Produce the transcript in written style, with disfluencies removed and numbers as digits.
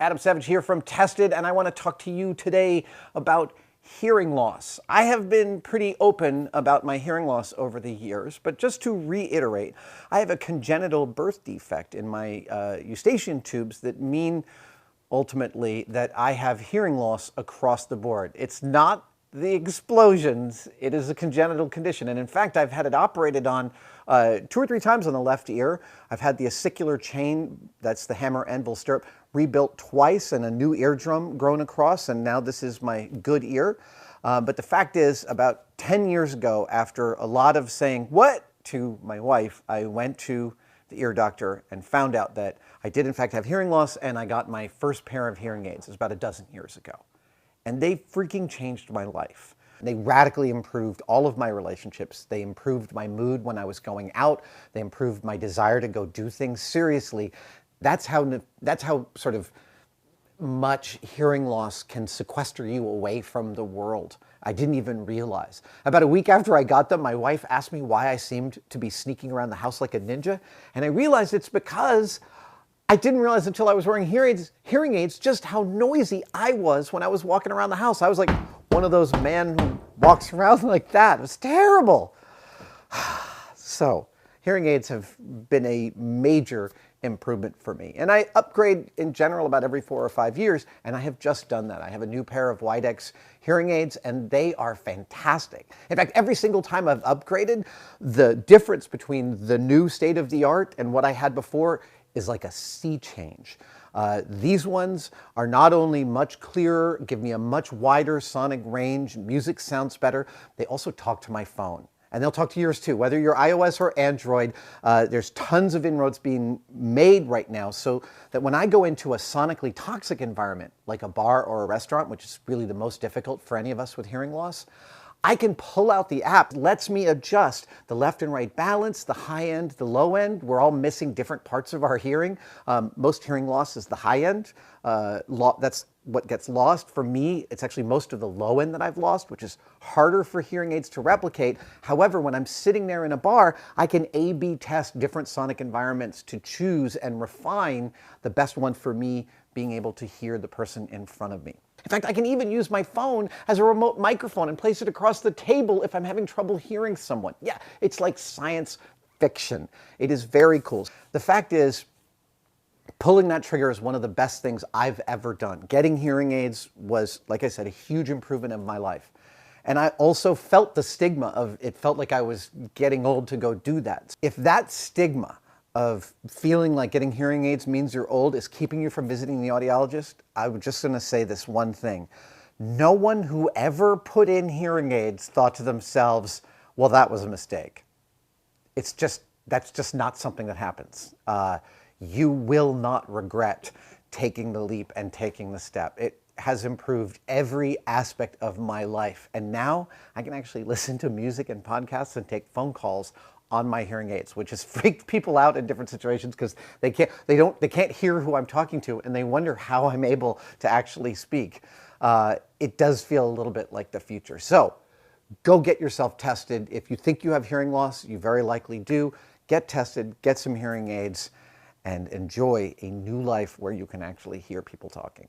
Adam Savage here from Tested, and I want to talk to you today about hearing loss. I have been pretty open about my hearing loss over the years, but just to reiterate, I have a congenital birth defect in my eustachian tubes that mean ultimately that I have hearing loss across the board. It's not the explosions, it is a congenital condition. And in fact, I've had it operated on 2 or 3 times on the left ear. I've had the ossicular chain, that's the hammer anvil stirrup, rebuilt twice and a new eardrum grown across, and now this is my good ear. But the fact is, about 10 years ago, after a lot of saying, "What?" to my wife, I went to the ear doctor and found out that I did in fact have hearing loss, and I got my first pair of hearing aids. It was about a dozen years ago. And they freaking changed my life. They radically improved all of my relationships. They improved my mood when I was going out. They improved my desire to go do things seriously. That's how sort of much hearing loss can sequester you away from the world. I didn't even realize. About a week after I got them, my wife asked me why I seemed to be sneaking around the house like a ninja. And I realized it's because I didn't realize until I was wearing hearing aids just how noisy I was when I was walking around the house. I was like one of those men who walks around like that. It was terrible. So hearing aids have been a major improvement for me. And I upgrade in general about every 4 or 5 years, and I have just done that. I have a new pair of Widex hearing aids, and they are fantastic. In fact, every single time I've upgraded, the difference between the new state-of-the-art and what I had before is like a sea change. These ones are not only much clearer, give me a much wider sonic range, music sounds better, they also talk to my phone. And they'll talk to yours too, whether you're iOS or Android. There's tons of inroads being made right now so that when I go into a sonically toxic environment, like a bar or a restaurant, which is really the most difficult for any of us with hearing loss, I can pull out the app, lets me adjust the left and right balance, the high end, the low end. We're all missing different parts of our hearing. Most hearing loss is the high end. That's what gets lost. For me, it's actually most of the low end that I've lost, which is harder for hearing aids to replicate. However, when I'm sitting there in a bar, I can A/B test different sonic environments to choose and refine the best one for me, being able to hear the person in front of me. In fact, I can even use my phone as a remote microphone and place it across the table if I'm having trouble hearing someone. Yeah, it's like science fiction. It is very cool. The fact is, pulling that trigger is one of the best things I've ever done. Getting hearing aids was, like I said, a huge improvement in my life. And I also felt the stigma of, it felt like I was getting old to go do that. If that stigma of feeling like getting hearing aids means you're old is keeping you from visiting the audiologist, I'm just going to say this one thing. No one who ever put in hearing aids thought to themselves, well, that was a mistake. That's just not something that happens. You will not regret taking the leap and taking the step. It has improved every aspect of my life. And now I can actually listen to music and podcasts and take phone calls on my hearing aids, which has freaked people out in different situations because they can't hear who I'm talking to, and they wonder how I'm able to actually speak. It does feel a little bit like the future. So go get yourself tested. If you think you have hearing loss, you very likely do. Get tested, get some hearing aids, and enjoy a new life where you can actually hear people talking.